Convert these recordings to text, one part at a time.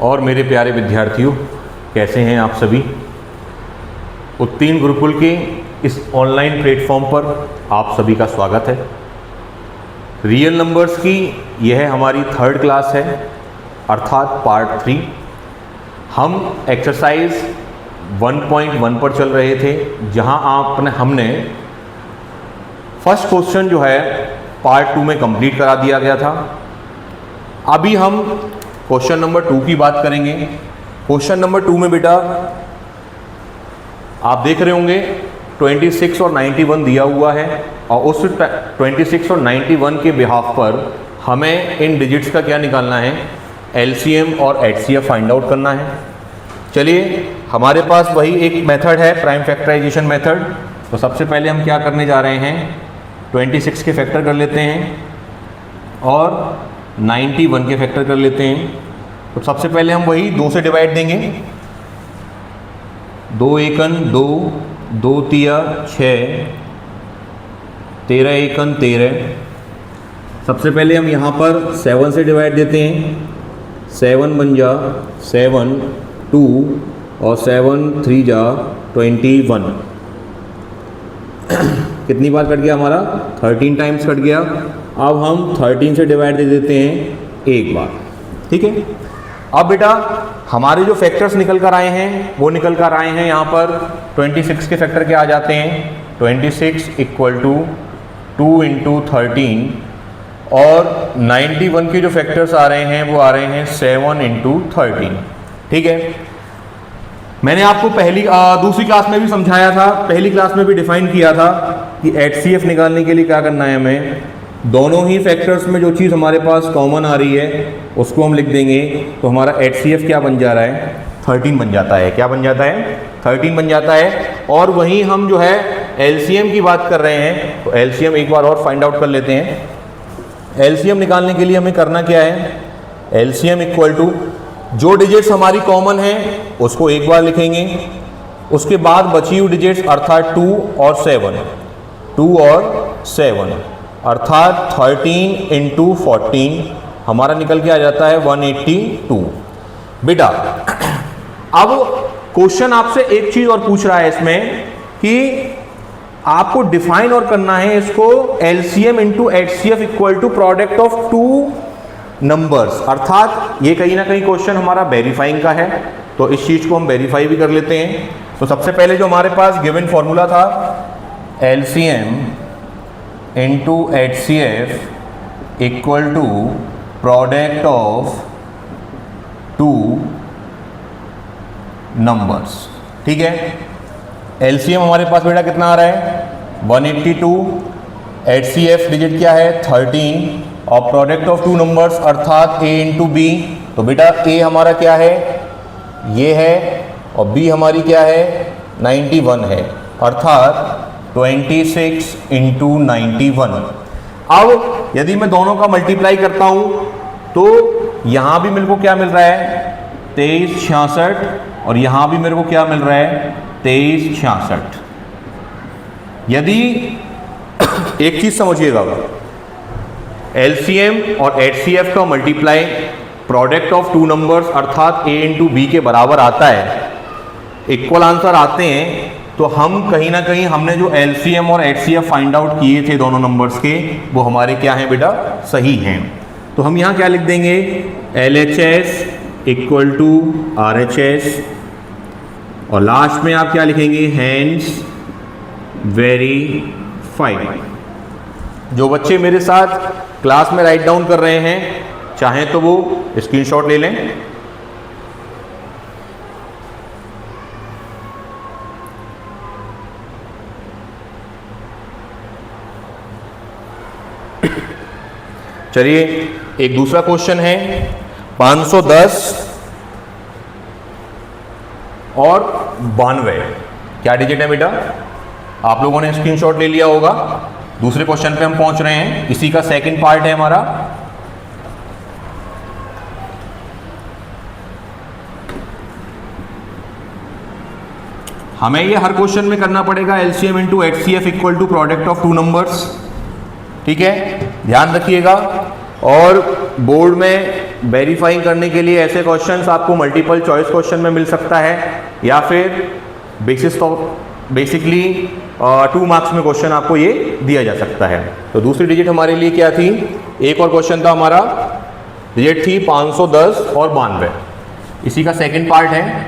और मेरे प्यारे विद्यार्थियों, कैसे हैं आप सभी। उत्तीर्ण गुरुकुल के इस ऑनलाइन प्लेटफॉर्म पर आप सभी का स्वागत है। रियल नंबर्स की यह हमारी थर्ड क्लास है, अर्थात पार्ट 3। हम एक्सरसाइज 1.1 पर चल रहे थे, जहां हमने फर्स्ट क्वेश्चन जो है पार्ट 2 में कंप्लीट करा दिया गया था। अभी हम क्वेश्चन नंबर 2 की बात करेंगे। क्वेश्चन नंबर 2 में बेटा आप देख रहे होंगे 26 और 91 दिया हुआ है, और उस 26 और 91 के बिहाफ पर हमें इन डिजिट्स का क्या निकालना है, एलसीएम और एचसीएफ फाइंड आउट करना है। चलिए, हमारे पास वही एक मेथड है, प्राइम फैक्टराइजेशन मेथड। तो सबसे पहले हम क्या करने जा रहे हैं, 26 के फैक्टर कर लेते हैं और 91 के फैक्टर कर लेते हैं। तो सबसे पहले हम वही 2 से डिवाइड देंगे। 2 एकन 2, 2 तिया 6, 13 एकन 13। सबसे पहले हम यहाँ पर 7 से डिवाइड देते हैं। 7 बन जा 7, 2 और 7 3 जा 21। कितनी बार कट गया हमारा, 13 टाइम्स कट गया। अब हम 13 से डिवाइड दे देते हैं एक बार, ठीक है। अब बेटा हमारे जो फैक्टर्स निकल कर आए हैं वो निकल कर आए हैं, यहाँ पर 26 के फैक्टर क्या आ जाते हैं, 26 इक्वल टू 2 × 13, और 91 के जो फैक्टर्स आ रहे हैं वो आ रहे हैं 7 × 13, ठीक है। मैंने आपको दूसरी क्लास में भी समझाया था, पहली क्लास में भी डिफाइन किया था कि एचसीएफ निकालने के लिए क्या करना है हमें, दोनों ही फैक्टर्स में जो चीज़ हमारे पास कॉमन आ रही है उसको हम लिख देंगे। तो हमारा एचसीएफ क्या बन जा रहा है, 13 बन जाता है। क्या बन जाता है, 13 बन जाता है। और वहीं हम जो है एलसीएम की बात कर रहे हैं, तो एलसीएम एक बार और फाइंड आउट कर लेते हैं। एलसीएम निकालने के लिए हमें करना क्या है, एलसीएम इक्वल टू जो डिजिट्स हमारी कॉमन है उसको एक बार लिखेंगे, उसके बाद बची हुई डिजिट्स अर्थात 2 और 7 अर्थात 13 × 14 हमारा निकल के आ जाता है 182। बेटा अब क्वेश्चन आपसे एक चीज और पूछ रहा है इसमें कि आपको डिफाइन और करना है इसको, LCM × HCF equal to product of 2 numbers. अर्थात ये कहीं ना कहीं क्वेश्चन हमारा वेरीफाइंग का है, तो इस चीज को हम वेरीफाई भी कर लेते हैं। तो सबसे पहले जो हमारे पास गिवन फॉर्मूला था, LCM × HCF equal to product of 2 numbers, ठीक है। एलसीएम हमारे पास बेटा कितना आ रहा है, 182। एचसीएफ डिजिट क्या है, 13, और प्रोडक्ट ऑफ 2 नंबर्स अर्थात a × b। तो बेटा a हमारा क्या है, ये है, और b हमारी क्या है, 91 है, अर्थात 26 × 91। अब यदि मैं दोनों का मल्टीप्लाई करता हूं तो यहां भी मेरे को क्या मिल रहा है, 2366, और यहां भी मेरे को क्या मिल रहा है, 2366। यदि एक चीज समझिएगा, एलसीएम और एचसीएफ का मल्टीप्लाई प्रोडक्ट ऑफ 2 नंबर्स अर्थात a × b के बराबर आता है, इक्वल आंसर आते हैं, तो हम कहीं ना कहीं हमने जो एलसीएम और एचसीएफ फाइंड आउट किए थे दोनों नंबर्स के, वो हमारे क्या हैं बेटा, सही हैं। तो हम यहाँ क्या लिख देंगे, LHS इक्वल टू RHS, और लास्ट में आप क्या लिखेंगे, हैंस वेरीफाइड। जो बच्चे मेरे साथ क्लास में राइट डाउन कर रहे हैं, चाहें तो वो स्क्रीनशॉट ले लें। चलिए, एक दूसरा क्वेश्चन है, 510 और 92 क्या डिजिट है बेटा, आप लोगों ने स्क्रीनशॉट ले लिया होगा। दूसरे क्वेश्चन पे हम पहुंच रहे हैं, इसी का सेकंड पार्ट है हमारा। हमें ये हर क्वेश्चन में करना पड़ेगा LCM × HCF equal to product of 2 numbers, ठीक है, ध्यान रखिएगा। और बोर्ड में वेरीफाइंग करने के लिए ऐसे क्वेश्चंस आपको मल्टीपल चॉइस क्वेश्चन में मिल सकता है, या फिर बेसिकली 2 मार्क्स में क्वेश्चन आपको ये दिया जा सकता है। तो दूसरी डिजिट हमारे लिए क्या थी? एक और क्वेश्चन था हमारा, डिजिट थी 510 और 92। इसी का सेकंड पार्ट है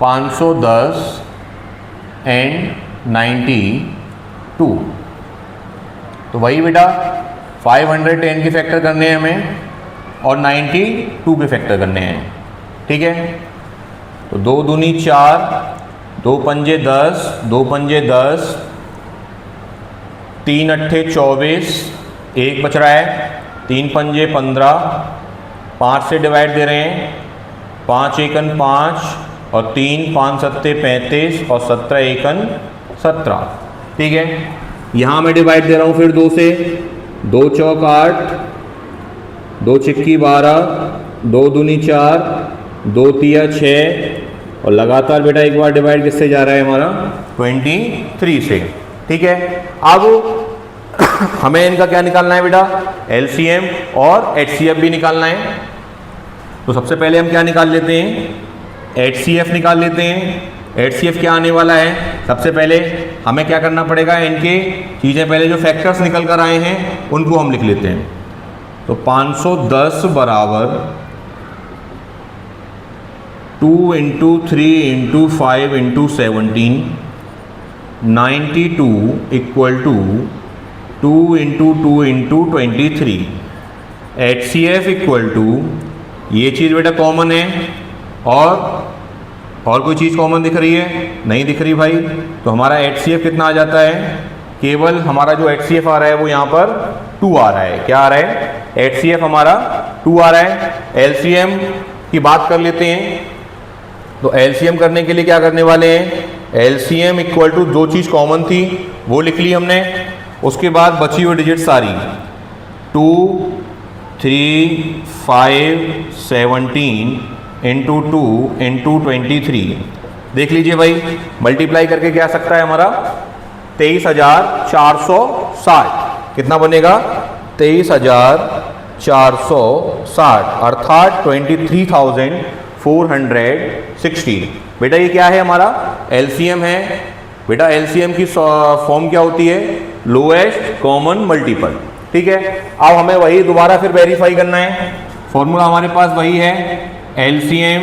510 एंड 92। तो वही बेटा 510 के फैक्टर करने हैं हमें और 92 के फैक्टर करने हैं, ठीक है। तो 2 दूनी 4, 2 पंजे 10, 2 पंजे 10, 3 अट्ठे 24, 1 बच रहा है, 3 पंजे 15, 5 से डिवाइड दे रहे हैं, 5 एकन 5 और 3 5 सत्ते 35 और 17 एकन 17, ठीक है। यहाँ मैं डिवाइड दे रहा हूँ फिर 2 से, 2 चौक 8, 2 छिक्की 12, 2 दूनी 4, 2 तिया 6 और लगातार बेटा एक बार डिवाइड किससे जा रहा है हमारा? 23 से, ठीक है। अब हमें इनका क्या निकालना है बेटा? एलसीएम और एचसीएफ भी निकालना है। तो सबसे पहले हम क्या निकाल लेते हैं? एचसीएफ निकाल लेते हैं। एचसीएफ क्या आने वाला है? सबसे पहले हमें क्या करना पड़ेगा? इनके चीज़ें पहले जो फैक्टर्स निकल कर आए हैं उनको हम लिख लेते हैं। तो 510 बराबर 2 × 3 × 5 × 17, 92 equal to 2 × 2 × 23। HCF equal to, ये चीज़ बेटा कॉमन है और कोई चीज़ कॉमन दिख रही है? नहीं दिख रही भाई। तो हमारा एचसीएफ कितना आ जाता है? केवल हमारा जो एचसीएफ आ रहा है वो यहाँ पर 2 आ रहा है। क्या आ रहा है? एचसीएफ हमारा 2 आ रहा है। एलसीएम की बात कर लेते हैं। तो एलसीएम करने के लिए क्या करने वाले हैं? एलसीएम इक्वल टू जो चीज़ कॉमन थी वो लिख ली हमने, उसके बाद बची हुई डिजिट सारी 2, 3, 5, 17 × 2 × 23। देख लीजिए भाई, मल्टीप्लाई करके क्या आ सकता है हमारा? 23,460। कितना बनेगा? 23,460 अर्थात 23,460। बेटा ये क्या है? हमारा एलसीएम है। बेटा एलसीएम की फॉर्म क्या होती है? लोएस्ट कॉमन मल्टीपल, ठीक है। अब हमें वही दोबारा फिर वेरीफाई करना है। फॉर्मूला हमारे पास वही है, LCM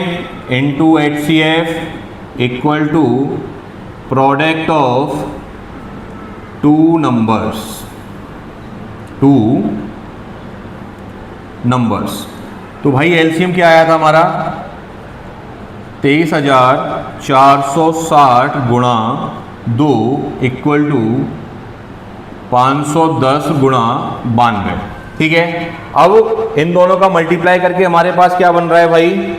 into HCF equal to product of 2 numbers. तो भाई एलसीएम क्या आया था हमारा? 23,460 गुणा 2 इक्वल टू 510 गुणा 92, ठीक है। अब इन दोनों का मल्टीप्लाई करके हमारे पास क्या बन रहा है भाई?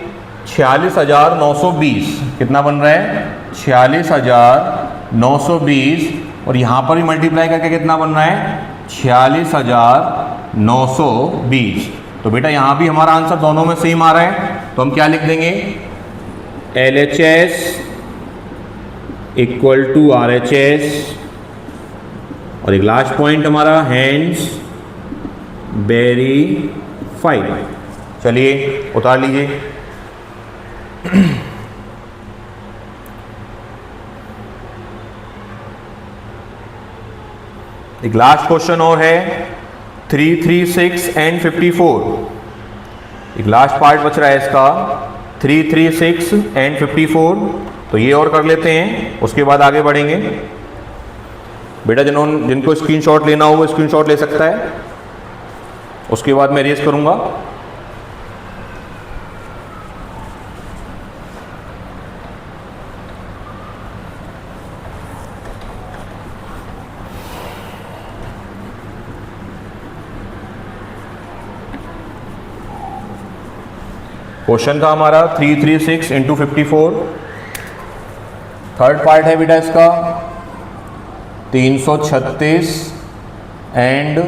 46,920। कितना बन रहा है? 46,920। और यहाँ पर भी मल्टीप्लाई करके कितना बन रहा है? 46,920। तो बेटा यहाँ भी हमारा आंसर दोनों में सेम आ रहा है। तो हम क्या लिख देंगे? LHS equal to RHS। और एक लास्ट पॉइंट हमारा हैंड्स वेरीफाइड। चलिए उतार लीजिए। एक लास्ट क्वेश्चन और है 336 एंड 54। एक लास्ट पार्ट बच रहा है इसका 336 एंड 54। तो ये और कर लेते हैं, उसके बाद आगे बढ़ेंगे। बेटा जिनको स्क्रीनशॉट लेना हो वो स्क्रीनशॉट ले सकता है, उसके बाद मैं रेस करूंगा। क्वेश्चन था हमारा 336 × 54। थर्ड पार्ट है बेटा इसका 336 एंड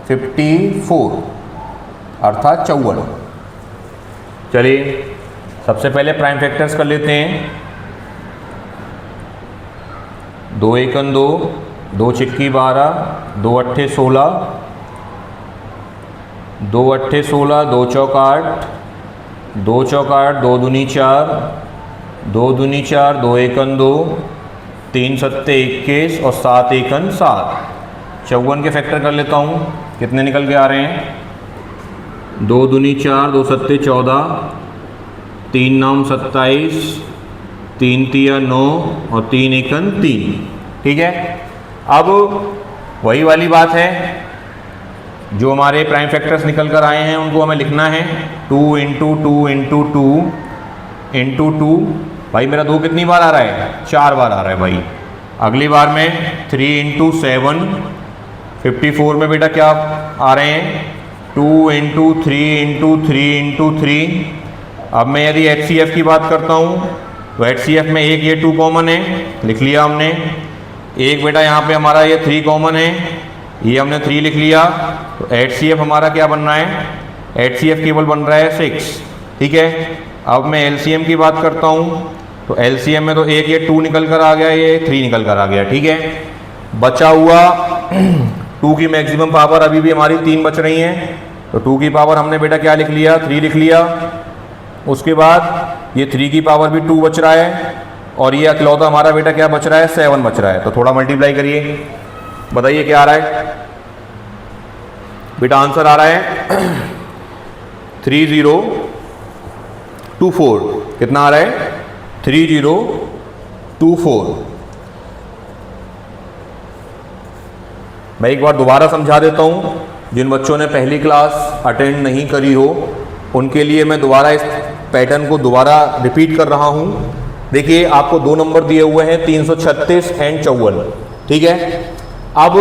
54 अर्थात 54। चलिए सबसे पहले प्राइम फैक्टर्स कर लेते हैं। 2 एकन 2, 2 छिक्की 12, 2 अट्ठे 16, 2 अट्ठे 16, 2 चौक 8, 2 चौक 8, 2 दूनी 4, 2 दूनी 4, 2 एकन 2, 3 सत्ते 21 और 7 एकन 7। 54 के फैक्टर कर लेता हूँ, कितने निकल के आ रहे हैं? 2 दूनी 4, 2 सत्ते 14, 3 9 27, 3 तिया 9 और 3 एकन 3। ठीक है, अब वही वाली बात है, जो हमारे प्राइम फैक्टर्स निकल कर आए हैं उनको हमें लिखना है। 2 इंटू 2 इंटू 2 इंटू 2। भाई मेरा 2 कितनी बार आ रहा है? 4 बार आ रहा है भाई। अगली बार में 3 इंटू 7, 54 में बेटा क्या आ रहे हैं? 2 इंटू 3 इंटू 3 इंटू 3। अब मैं यदि HCF की बात करता हूँ तो HCF में एक ये 2 कॉमन है, लिख लिया हमने। एक बेटा यहाँ पे हमारा ये 3 कॉमन है, ये हमने 3 लिख लिया। तो HCF हमारा क्या बन रहा है? HCF केवल बन रहा है 6। ठीक है, अब मैं LCM की बात करता हूँ तो LCM में तो एक ये 2 निकल कर आ गया, ये 3 निकल कर आ गया। ठीक है, बचा हुआ 2 की मैक्सिमम पावर अभी भी हमारी 3 बच रही हैं, तो 2 की पावर हमने बेटा क्या लिख लिया? 3 लिख लिया। उसके बाद ये 3 की पावर भी 2 बच रहा है, और ये अकलौता हमारा बेटा क्या बच रहा है? 7 बच रहा है। तो थोड़ा मल्टीप्लाई करिए, बताइए क्या आ रहा है बेटा? आंसर आ रहा है 3024। कितना आ रहा है? 3024। मैं एक बार दोबारा समझा देता हूं, जिन बच्चों ने पहली क्लास अटेंड नहीं करी हो उनके लिए मैं दोबारा इस पैटर्न को दोबारा रिपीट कर रहा हूं। देखिए, आपको 2 नंबर दिए हुए हैं, 336 एंड 54। ठीक है, अब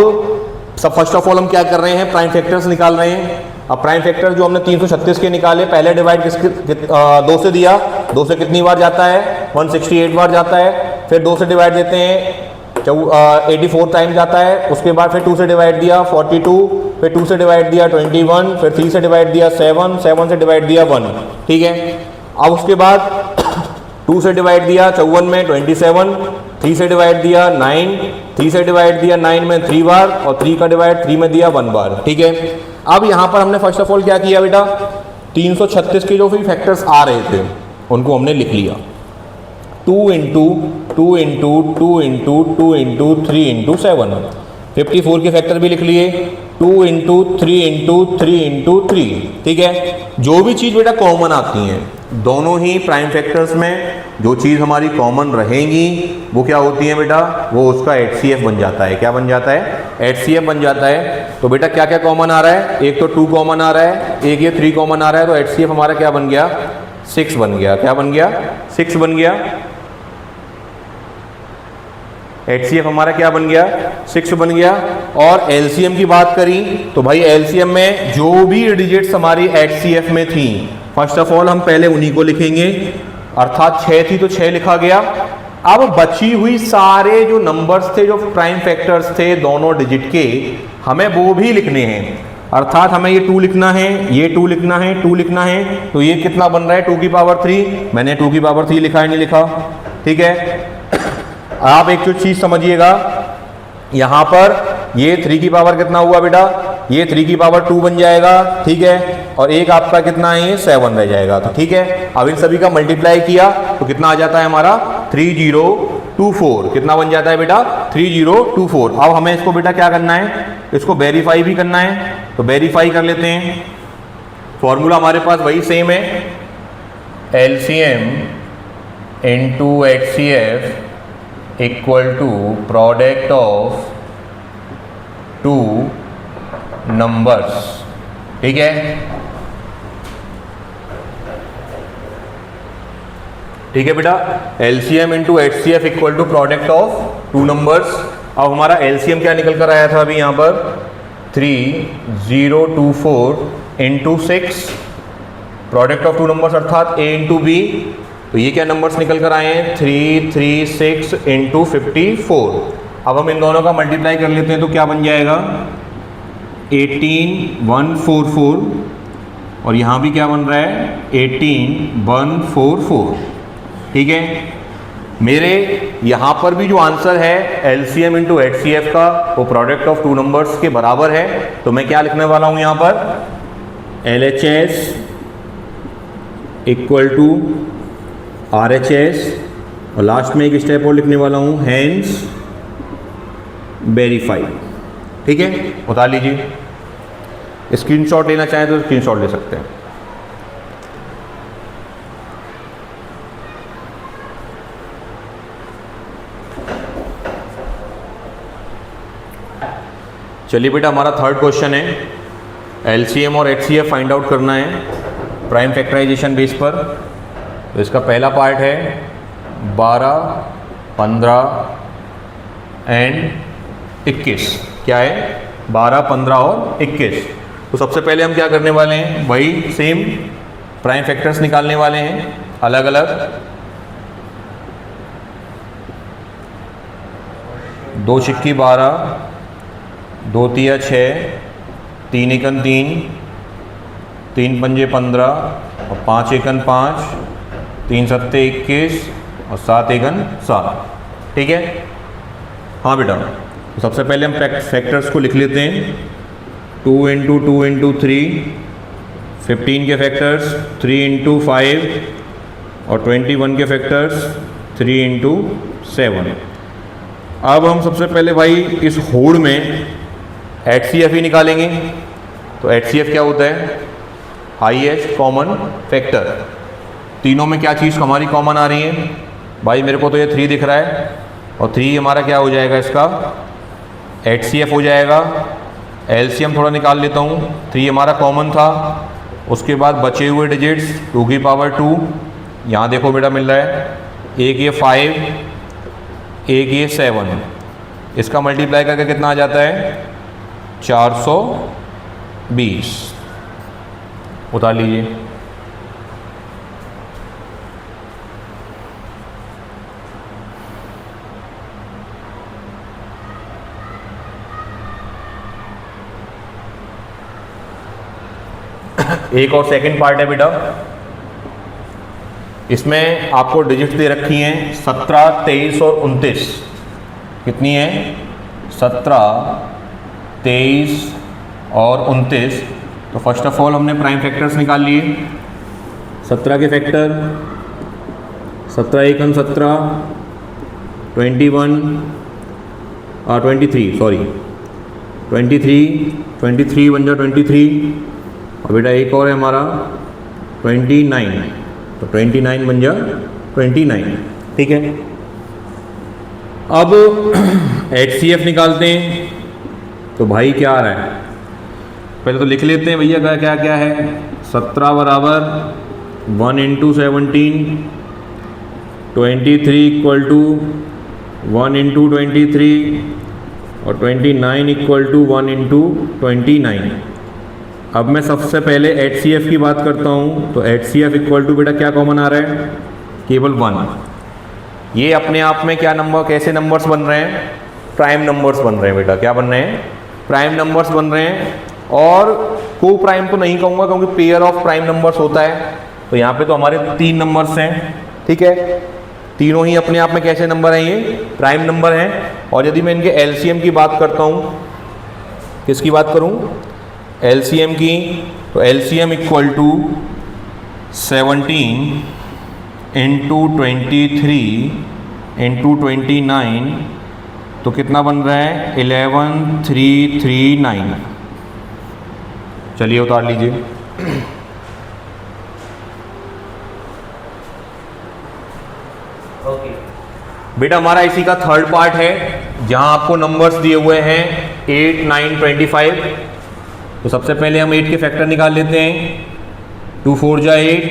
सब फर्स्ट ऑफ ऑल हम क्या कर रहे हैं? प्राइम फैक्टर्स निकाल रहे हैं। अब प्राइम फैक्टर जो हमने 336 के निकाले, पहले डिवाइड 2 से दिया, 2 से कितनी बार जाता है? 168 बार जाता है। फिर 2 से डिवाइड देते हैं 84 टाइम जाता है। उसके बाद फिर 2 से डिवाइड दिया 42, फिर 2 से डिवाइड दिया 21, फिर 3 से डिवाइड दिया 7, 7 से डिवाइड दिया 1। ठीक है, अब उसके बाद 2 से डिवाइड दिया 54 में 27, 3 से डिवाइड दिया 9, 3 से डिवाइड दिया 9 में 3 बार, और 3 का डिवाइड 3 में दिया 1 बार। ठीक है, अब यहाँ पर हमने फर्स्ट ऑफ ऑल क्या किया बेटा? 336 के जो भी फैक्टर्स आ रहे थे उनको हमने लिख लिया। 2 into 2 into 2 into 2 into 3 into 7। 54 के फैक्टर भी लिख लिए, 2 इंटू 3 इंटू 3 इंटू 3। ठीक है, जो भी चीज़ बेटा कॉमन आती हैं, दोनों ही प्राइम फैक्टर्स में जो चीज़ हमारी कॉमन रहेंगी वो क्या होती है बेटा? वो उसका HCF बन जाता है। क्या बन जाता है? HCF बन जाता है। तो बेटा क्या क्या कॉमन आ रहा है? एक तो 2 कॉमन आ रहा है, एक ये 3 कॉमन आ रहा है, तो HCF हमारा क्या बन गया? 6 बन गया। क्या बन गया? 6 बन गया। HCF हमारा क्या बन गया? 6 बन गया। और LCM की बात करी तो भाई LCM में जो भी डिजिट्स हमारी HCF में थी, फर्स्ट ऑफ ऑल हम पहले उन्हीं को लिखेंगे, अर्थात 6 थी तो 6 लिखा गया। अब बची हुई सारे जो नंबर्स थे, जो प्राइम फैक्टर्स थे दोनों डिजिट के, हमें वो भी लिखने हैं। अर्थात हमें ये 2 लिखना है, ये 2 लिखना है, 2 लिखना है। तो ये कितना बन रहा है? 2 की पावर 3। मैंने 2 की पावर 3 लिखा है, नहीं लिखा? ठीक है, आप एक चीज समझिएगा, यहां पर ये 3 की पावर कितना हुआ बेटा? ये 3 की पावर 2 बन जाएगा। ठीक है, और एक आपका कितना है? ये 7 रह जाएगा। तो ठीक है, अब इन सभी का मल्टीप्लाई किया तो कितना आ जाता है हमारा? 3024। कितना बन जाता है बेटा? 3024। अब हमें इसको बेटा क्या करना है? इसको वेरीफाई भी करना है, तो वेरीफाई कर लेते हैं। फॉर्मूला हमारे पास वही सेम है, LCM into HCF equal to product of 2 numbers. ठीक है, ठीक है बेटा, LCM into HCF equal to product of 2 numbers. अब हमारा LCM क्या निकल कर आया था अभी यहाँ पर? 3024 इंटू 6, प्रोडक्ट ऑफ 2 नंबर्स अर्थात A इंटू B। तो ये क्या नंबर्स निकल कर आए हैं? 336 इंटू 54। अब हम इन दोनों का मल्टीप्लाई कर लेते हैं तो क्या बन जाएगा? 18144। और यहाँ भी क्या बन रहा है? 18144। ठीक है, मेरे यहाँ पर भी जो आंसर है LCM इंटू HCF का, वो प्रोडक्ट ऑफ 2 नंबर्स के बराबर है। तो मैं क्या लिखने वाला हूँ यहाँ पर? LHS इक्वल टू RHS, और लास्ट में एक स्टेप और लिखने वाला हूँ, हैंस वेरीफाई। ठीक है, उतार लीजिए। स्क्रीनशॉट लेना चाहें तो स्क्रीनशॉट ले सकते हैं। चलिए बेटा, हमारा थर्ड क्वेश्चन है, LCM और HCF फाइंड आउट करना है प्राइम फैक्टराइजेशन बेस पर। तो इसका पहला पार्ट है 12, 15 एंड 21। क्या है? 12, 15 और 21। तो सबसे पहले हम क्या करने वाले हैं, वही सेम प्राइम फैक्टर्स निकालने वाले हैं अलग अलग। 2 छिक्की 12, 2 तिया 6, 3 एकन 3, 3 पंजे 15 और 5 एकन 5, 3 सत्ते 21 और 7 एकन 7। ठीक है, हाँ बेटा। तो सबसे पहले हम फैक्टर्स को लिख लेते हैं। 2 इंटू 2 इंटू 3, 15 के फैक्टर्स 3 इंटू 5 और 21 के फैक्टर्स 3 इंटू 7। अब हम सबसे पहले भाई इस होड़ में HCF ही निकालेंगे। तो HCF क्या होता है? Highest common factor. तीनों में क्या चीज़ हमारी कॉमन आ रही है? भाई मेरे को तो ये 3 दिख रहा है, और 3 हमारा क्या हो जाएगा, इसका HCF हो जाएगा। LCM थोड़ा निकाल लेता हूँ। 3 हमारा कॉमन था, उसके बाद बचे हुए डिजिट्स 2 की पावर 2, यहाँ देखो बेटा मिल रहा है। एक ये 5, एक ये 7, इसका मल्टीप्लाई करके कितना आ जाता है? 420। उतार लीजिए। एक और सेकंड पार्ट है बेटा, इसमें आपको डिजिट दे रखी हैं 17, 23 और 29। कितनी है? 17, 23 और 29। तो फर्स्ट ऑफ ऑल हमने प्राइम फैक्टर्स निकाल लिए। 17 के फैक्टर 17 एकम 17, 21 23 सॉरी 23 बन जाए 23। और बेटा एक और है हमारा 29, तो 29 बन जा 29। ठीक है, अब HCF निकालते हैं। तो भाई क्या आ रहा है, पहले तो लिख लेते हैं भैया क्या क्या है। 17 बराबर 1 इंटू 17, 23 इक्वल टू 1 इंटू 23 और 29 इक्वल टू 1 इंटू 29। अब मैं सबसे पहले HCF की बात करता हूँ। तो HCF इक्वल टू बेटा क्या कॉमन आ रहा है? केवल 1। ये अपने आप में क्या नंबर, कैसे नंबर्स बन रहे हैं? प्राइम नंबर्स बन रहे हैं बेटा। क्या बन रहे हैं? प्राइम नंबर्स बन रहे हैं। और को प्राइम तो नहीं कहूँगा, क्योंकि पेयर ऑफ प्राइम नंबर्स होता है। तो यहाँ पे तो हमारे 3 नंबर्स हैं। ठीक है, तीनों ही अपने आप में कैसे नंबर हैं? ये प्राइम नंबर हैं। और यदि मैं इनके LCM की बात करता हूँ, किसकी बात करूँ? LCM की, तो LCM equal to 17 into 23 into 29, तो कितना बन रहा है? 11339। चलिए उतार लीजिए। बेटा हमारा इसी का थर्ड पार्ट है, जहां आपको नंबर्स दिए हुए हैं 8, 9, 25। तो सबसे पहले हम 8 के फैक्टर निकाल लेते हैं। 2 4 जा 8,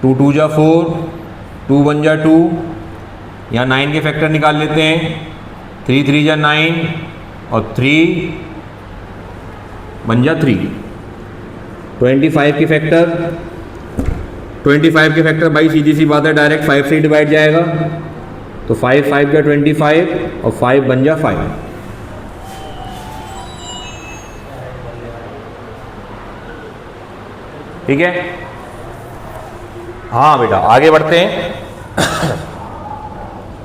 2 2 जा 4, 2 1 जा 2। यहाँ 9 के फैक्टर निकाल लेते हैं। 3 3 जा 9 और 3 बन जा 3। 25 के फैक्टर, 25 के फैक्टर भाई सीधी सी बात है, डायरेक्ट 5 से डिवाइड जाएगा। तो 5 5 का 25 और 5 बन जा 5। ठीक है, हाँ बेटा आगे बढ़ते हैं।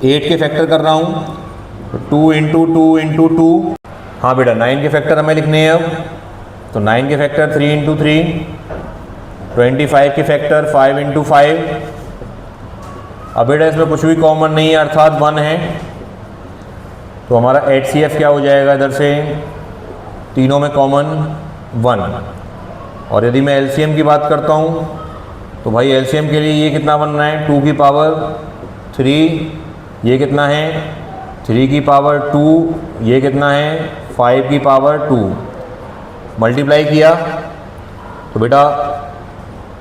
8 के फैक्टर कर रहा हूं, तो 2 इंटू 2 इंटू 2। हाँ बेटा 9 के फैक्टर हमें लिखने हैं अब। तो 9 के फैक्टर 3 इंटू 3, 25 की फैक्टर 5 इंटू 5। अब बेटा इसमें कुछ भी कॉमन नहीं है अर्थात 1 है, तो हमारा HCF क्या हो जाएगा इधर से, तीनों में कॉमन 1। और यदि मैं LCM की बात करता हूँ तो भाई LCM के लिए ये कितना बन रहा है, 2 की पावर 3, ये कितना है 3 की पावर 2, ये कितना है 5 की पावर 2। मल्टीप्लाई किया तो बेटा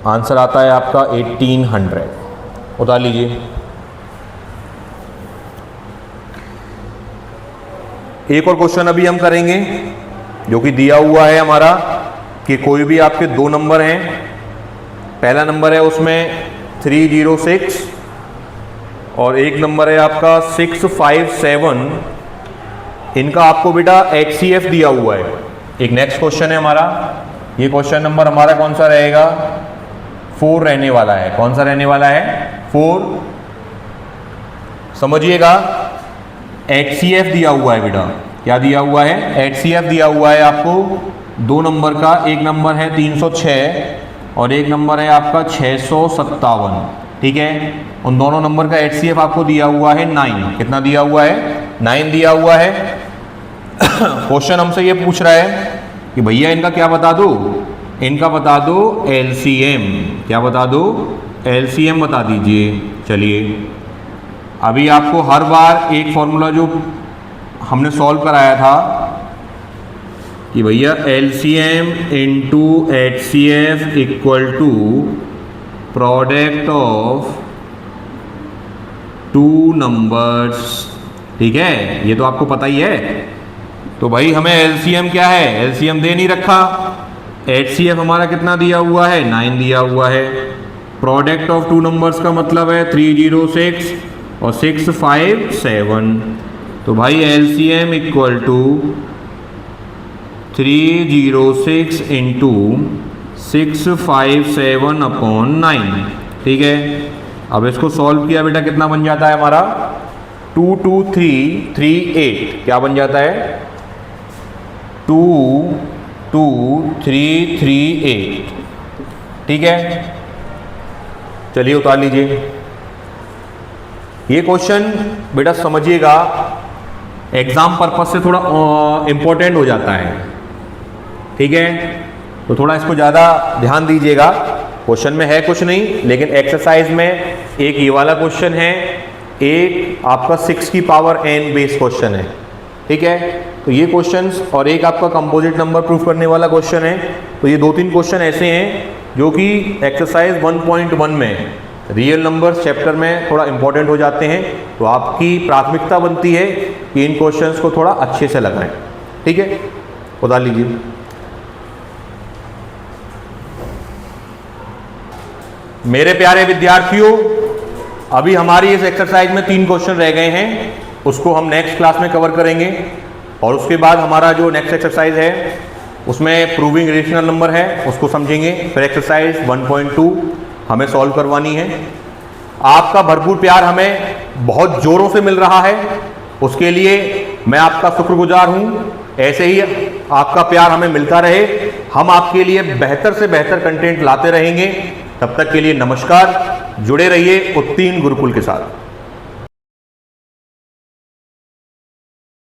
आंसर आता है आपका 1800। उतार लीजिए। एक और क्वेश्चन अभी हम करेंगे जो कि दिया हुआ है हमारा कि कोई भी आपके दो नंबर हैं, पहला नंबर है उसमें 306 और एक नंबर है आपका 657। इनका आपको बेटा HCF दिया हुआ है। एक नेक्स्ट क्वेश्चन है हमारा, ये क्वेश्चन नंबर हमारा कौन सा रहेगा, 4 रहने वाला है। कौन सा रहने वाला है, 4। समझिएगा HCF दिया हुआ है बेटा, क्या दिया हुआ है, HCF दिया हुआ है आपको दो नंबर का। एक नंबर है 306 और एक नंबर है आपका 657। ठीक है, उन दोनों नंबर का HCF आपको दिया हुआ है 9। कितना दिया हुआ है, 9 दिया हुआ है। क्वेश्चन हमसे ये पूछ रहा है कि भैया इनका क्या बता दो, इनका बता दो LCM। क्या बता दो, LCM बता दीजिए। चलिए अभी आपको हर बार एक फॉर्मूला जो हमने सॉल्व कराया था कि भैया LCM into HCF equal to product of two numbers. ठीक है, ये तो आपको पता ही है। तो भाई हमें LCM क्या है, LCM दे नहीं रखा। HCF हमारा कितना दिया हुआ है, 9 दिया हुआ है। प्रोडक्ट ऑफ टू नंबर्स का मतलब है 306 और 657। तो भाई LCM equal to 306 into 657 upon 9। ठीक है, अब इसको सॉल्व किया बेटा कितना बन जाता है हमारा, 22338। क्या बन जाता है, 22338। ठीक है, चलिए उतार लीजिए। ये क्वेश्चन बेटा समझिएगा एग्जाम पर्पस से थोड़ा इंपॉर्टेंट हो जाता है। ठीक है, तो थोड़ा इसको ज़्यादा ध्यान दीजिएगा। क्वेश्चन में है कुछ नहीं, लेकिन एक्सरसाइज में एक ये वाला क्वेश्चन है, एक आपका 6 की पावर n बेस क्वेश्चन है। ठीक है, तो ये क्वेश्चंस और एक आपका कंपोजिट नंबर प्रूफ करने वाला क्वेश्चन है। तो ये 2-3 क्वेश्चन ऐसे हैं जो कि एक्सरसाइज 1.1 में रियल नंबर्स चैप्टर में थोड़ा इंपॉर्टेंट हो जाते हैं। तो आपकी प्राथमिकता बनती है कि इन क्वेश्चंस को थोड़ा अच्छे से लगाएं। ठीक है, बता लीजिए। मेरे प्यारे विद्यार्थियों, अभी हमारी इस एक्सरसाइज में 3 क्वेश्चन रह गए हैं, उसको हम नेक्स्ट क्लास में कवर करेंगे। और उसके बाद हमारा जो नेक्स्ट एक्सरसाइज है उसमें प्रूविंग रेशनल नंबर है, उसको समझेंगे। फिर एक्सरसाइज 1.2 हमें सॉल्व करवानी है। आपका भरपूर प्यार हमें बहुत जोरों से मिल रहा है, उसके लिए मैं आपका शुक्रगुजार हूँ। ऐसे ही आपका प्यार हमें मिलता रहे, हम आपके लिए बेहतर से बेहतर कंटेंट लाते रहेंगे। तब तक के लिए नमस्कार, जुड़े रहिए उत्तीर्ण गुरुकुल के साथ।